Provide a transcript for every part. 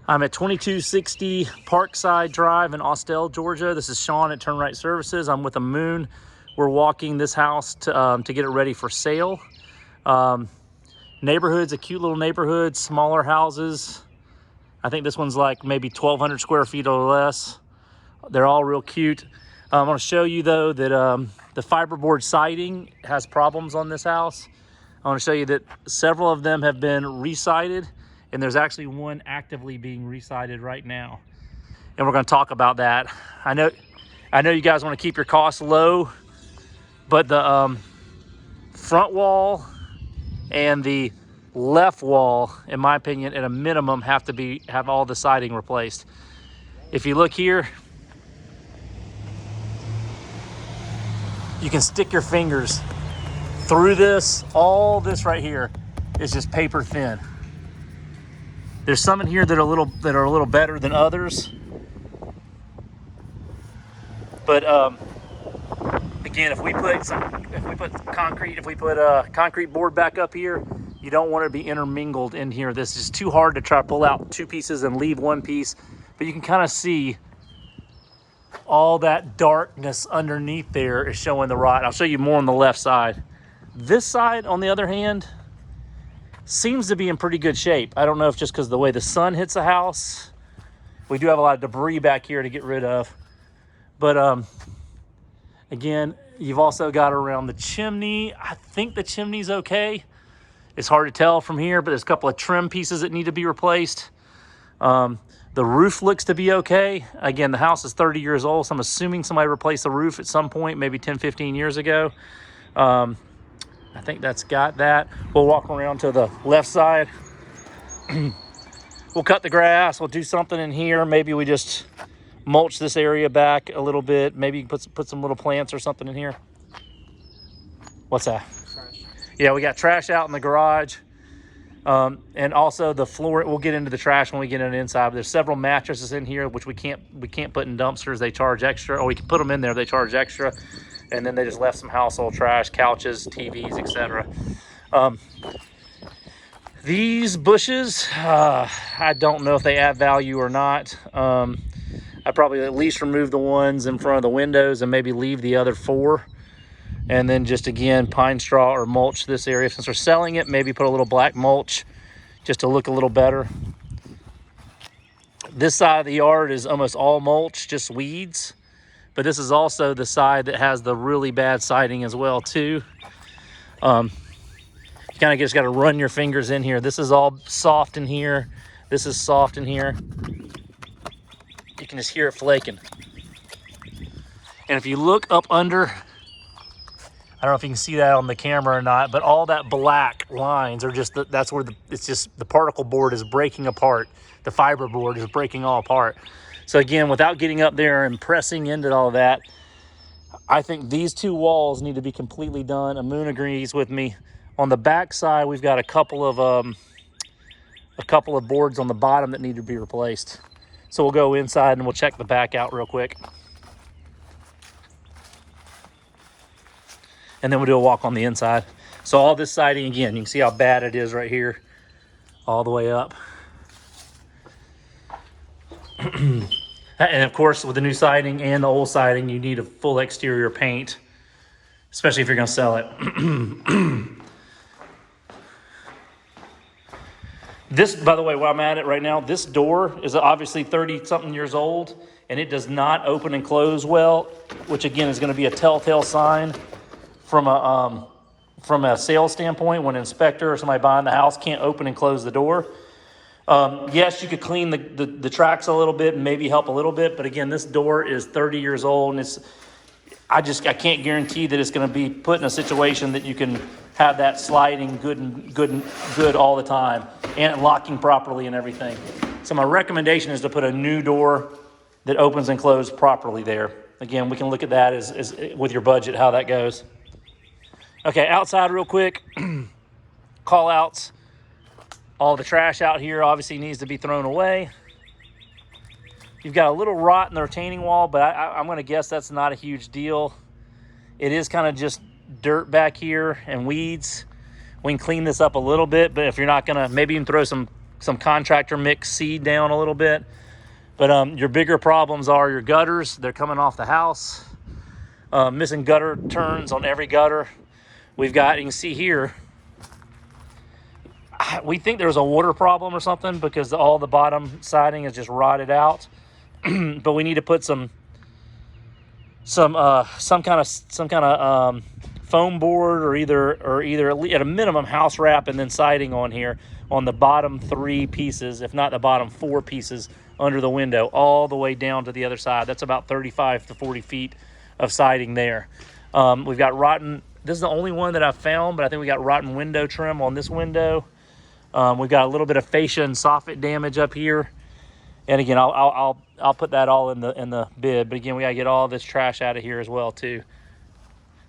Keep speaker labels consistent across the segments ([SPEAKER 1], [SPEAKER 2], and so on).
[SPEAKER 1] I'm at 2260 Parkside Drive in Austell, Georgia. This is Sean at Turn Right Services. I'm with Moon. We're walking this house to get it ready for sale. Neighborhood's a cute little neighborhood, smaller houses. I think this one's like maybe 1,200 square feet or less. They're all real cute. I want to show you though that the fiberboard siding has problems on this house. I want to show you that several of them have been resided, and there's actually one actively being resided right now. And we're going to talk about that. I know you guys want to keep your costs low, but the front wall and the left wall, in my opinion, at a minimum, have all the siding replaced. If you look here, you can stick your fingers through this. All this right here is just paper thin. There's some in here that are a little better than others, but again, if we put concrete board back up here, you don't want it to be intermingled in here. This is too hard to try to pull out two pieces and leave one piece, but you can kind of see all that darkness underneath there is showing the rot. I'll show you more on the left side. This side, on the other hand, seems to be in pretty good shape. I don't know if just because of the way the sun hits the house. We do have a lot of debris back here to get rid of. But again, you've also got around the chimney. I think the chimney's okay. It's hard to tell from here, but there's a couple of trim pieces that need to be replaced. The roof looks to be okay. Again, the house is 30 years old, so I'm assuming somebody replaced the roof at some point, maybe 10, 15 years ago. I think that's got that. We'll walk around to the left side. We'll cut the grass. We'll do something in here. Maybe we just mulch this area back a little bit. Maybe you can put some little plants or something in here. What's that?
[SPEAKER 2] Trash.
[SPEAKER 1] Yeah, we got trash out in the garage. And also the floor. We'll get into the trash when we get on the inside. But there's several mattresses in here which we can't put in dumpsters. They charge extra, or we can put them in there. They charge extra. And then they just left some household trash, couches, TVs, etc. These bushes, I don't know if they add value or not. I'd probably at least remove the ones in front of the windows and maybe leave the other 4. And then just, again, pine straw or mulch this area. Since we're selling it, maybe put a little black mulch just to look a little better. This side of the yard is almost all mulch, just weeds. But this is also the side that has the really bad siding as well, too. You kind of just got to run your fingers in here. This is all soft in here. This is soft in here. You can just hear it flaking. And if you look up under, I don't know if you can see that on the camera or not, but all that black lines are just, that's where it's just the particle board is breaking apart. The fiber board is breaking all apart. So again, without getting up there and pressing into all of that, I think these 2 walls need to be completely done. Moon agrees with me. On the back side, we've got a couple of boards on the bottom that need to be replaced. So we'll go inside and we'll check the back out real quick. And then we'll do a walk on the inside. So all this siding, again, you can see how bad it is right here, all the way up. And of course, with the new siding and the old siding, you need a full exterior paint, especially if you're going to sell it. This, by the way, while I'm at it right now, this door is obviously 30-something years old, and it does not open and close well, which again is going to be a telltale sign from a sales standpoint when an inspector or somebody buying the house can't open and close the door. Yes, you could clean the tracks a little bit and maybe help a little bit, but again, this door is 30 years old, and I can't guarantee that it's going to be put in a situation that you can have that sliding good all the time and locking properly and everything. So my recommendation is to put a new door that opens and closes properly there. Again, we can look at that as with your budget, how that goes. Okay, outside real quick, call outs. All the trash out here obviously needs to be thrown away. You've got a little rot in the retaining wall, but I'm going to guess that's not a huge deal. It is kind of just dirt back here and weeds. We can clean this up a little bit, but if you're not going to, maybe you can throw some some contractor mix seed down a little bit. But your bigger problems are your gutters. They're coming off the house. Missing gutter turns on every gutter. We've got, you can see here, we think there's a water problem or something because all the bottom siding is just rotted out. But we need to put some kind of foam board or either at a minimum house wrap and then siding on here on the bottom 3 pieces, if not the bottom 4 pieces under the window, all the way down to the other side. That's about 35 to 40 feet of siding there. We've got rotten, this is the only one that I've found, but I think we got rotten window trim on this window. We've got a little bit of fascia and soffit damage up here. And again, I'll put that all in the bid. But again, we gotta get all this trash out of here as well too.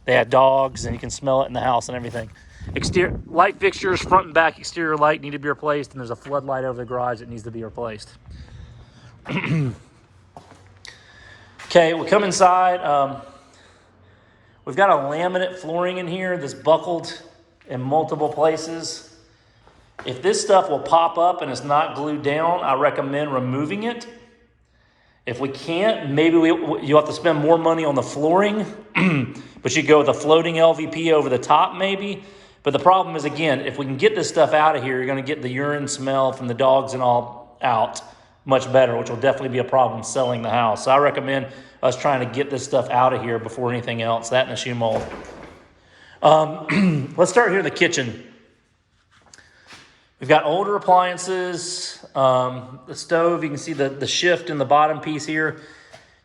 [SPEAKER 1] They had dogs, and you can smell it in the house and everything. Exterior light fixtures, front and back exterior light need to be replaced, and there's a floodlight over the garage that needs to be replaced. Okay, we come inside. We've got a laminate flooring in here that's buckled in multiple places. If this stuff will pop up and it's not glued down, I recommend removing it. If we can't, maybe you'll have to spend more money on the flooring, but you go with a floating LVP over the top maybe. But the problem is, again, if we can get this stuff out of here, you're going to get the urine smell from the dogs and all out much better, which will definitely be a problem selling the house. So I recommend us trying to get this stuff out of here before anything else, that and the shoe mold. Let's start here in the kitchen. We've got older appliances, the stove, you can see the shift in the bottom piece here.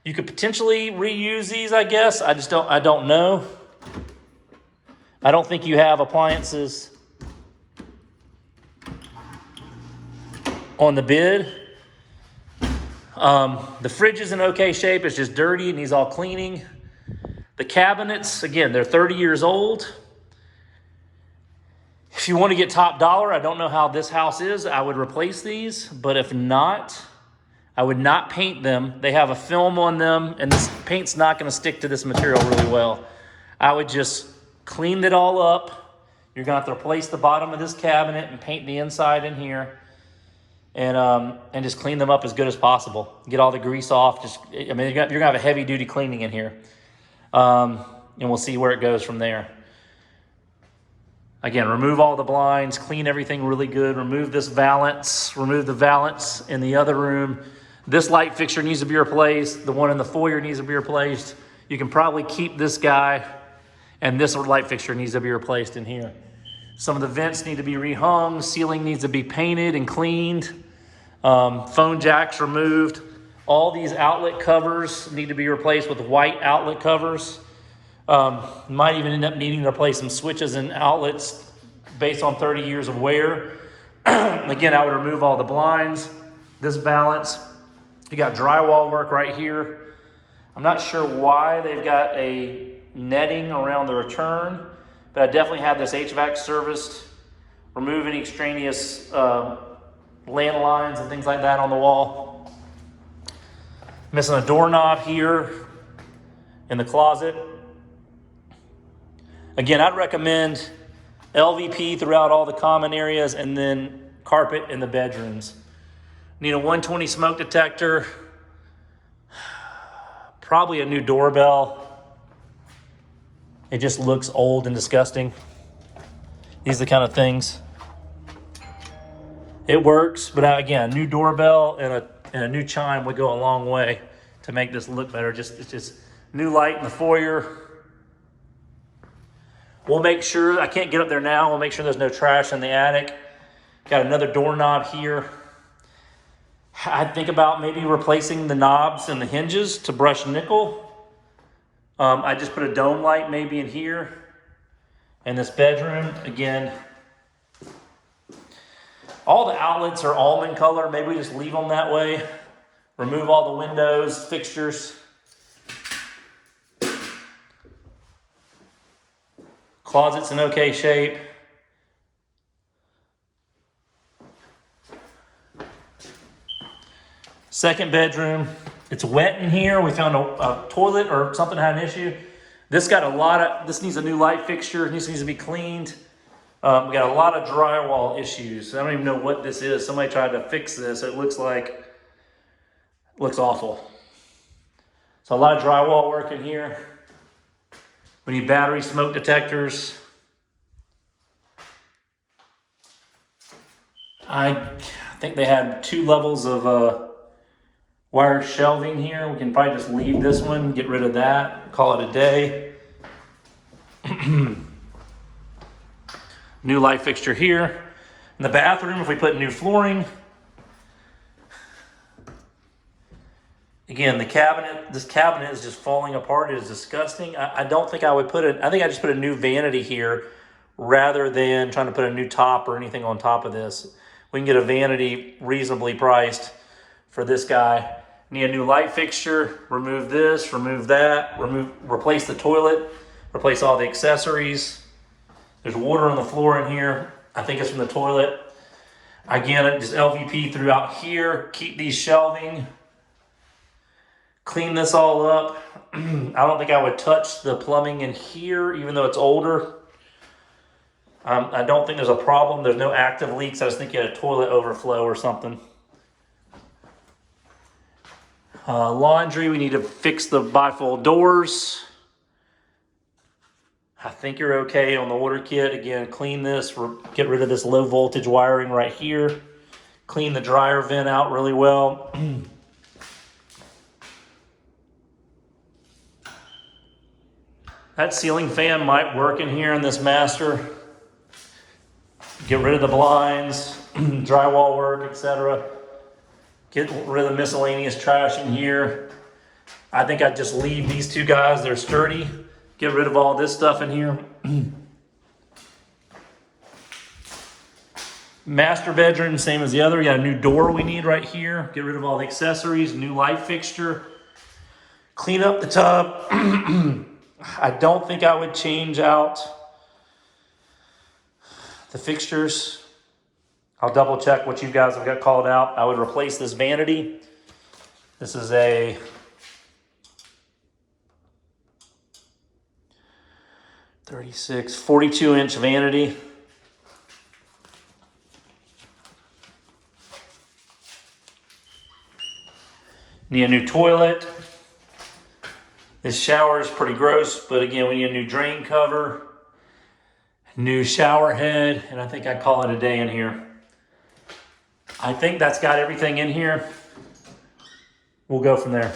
[SPEAKER 1] You could potentially reuse these, I guess. I don't know. I don't think you have appliances on the bid. The fridge is in okay shape. It's just dirty and needs all cleaning. The cabinets, again, they're 30 years old. If you want to get top dollar, I don't know how this house is, I would replace these. But if not, I would not paint them. They have a film on them, and this paint's not going to stick to this material really well. I would just clean it all up. You're going to have to replace the bottom of this cabinet and paint the inside in here. And just clean them up as good as possible. Get all the grease off. You're going to have a heavy-duty cleaning in here. And we'll see where it goes from there. Again, remove all the blinds, clean everything really good, remove this valance, remove the valance in the other room. This light fixture needs to be replaced. The one in the foyer needs to be replaced. You can probably keep this guy, and this light fixture needs to be replaced in here. Some of the vents need to be rehung. Ceiling needs to be painted and cleaned. Phone jacks removed. All these outlet covers need to be replaced with white outlet covers. Might even end up needing to replace some switches and outlets based on 30 years of wear. Again, I would remove all the blinds, this valance. You got drywall work right here. I'm not sure why they've got a netting around the return, but I definitely have this HVAC serviced. Remove any extraneous landlines and things like that on the wall. Missing a doorknob here in the closet. Again, I'd recommend LVP throughout all the common areas and then carpet in the bedrooms. Need a 120 smoke detector. Probably a new doorbell. It just looks old and disgusting. These are the kind of things. It works, but again, a new doorbell and a new chime would go a long way to make this look better. It's just new light in the foyer. We'll make sure, I can't get up there now, we'll make sure there's no trash in the attic. Got another doorknob here. I'd think about maybe replacing the knobs and the hinges to brushed nickel. I just put a dome light maybe in here. And this bedroom, again, all the outlets are almond color. Maybe we just leave them that way. Remove all the windows, fixtures. Closet's in okay shape. Second bedroom. It's wet in here. We found a toilet or something had an issue. This needs a new light fixture. This needs to be cleaned. We got a lot of drywall issues. I don't even know what this is. Somebody tried to fix this. It looks awful. So a lot of drywall work in here. We need battery smoke detectors. I think they had 2 levels of wire shelving here. We can probably just leave this one, get rid of that, call it a day. New light fixture here. In the bathroom, if we put new flooring. Again, this cabinet is just falling apart. It is disgusting. I don't think I would put it, I think I just put a new vanity here rather than trying to put a new top or anything on top of this. We can get a vanity reasonably priced for this guy. Need a new light fixture, remove this, remove that, replace the toilet, replace all the accessories. There's water on the floor in here. I think it's from the toilet. Again, just LVP throughout here. Keep these shelving. Clean this all up. I don't think I would touch the plumbing in here, even though it's older. I don't think there's a problem. There's no active leaks. I just think you had a toilet overflow or something. Laundry, we need to fix the bifold doors. I think you're okay on the order kit. Again, clean this, get rid of this low voltage wiring right here. Clean the dryer vent out really well. That ceiling fan might work in here in this master. Get rid of the blinds, drywall work, etc. Get rid of the miscellaneous trash in here. I think I'd just leave these 2 guys. They're sturdy. Get rid of all this stuff in here. Master bedroom, same as the other. We got a new door we need right here. Get rid of all the accessories, new light fixture. Clean up the tub. I don't think I would change out the fixtures. I'll double check what you guys have got called out. I would replace this vanity. This is a 42-inch vanity. Need a new toilet. This shower is pretty gross, but again, we need a new drain cover, new shower head, and I think I'd call it a day in here. I think that's got everything in here. We'll go from there.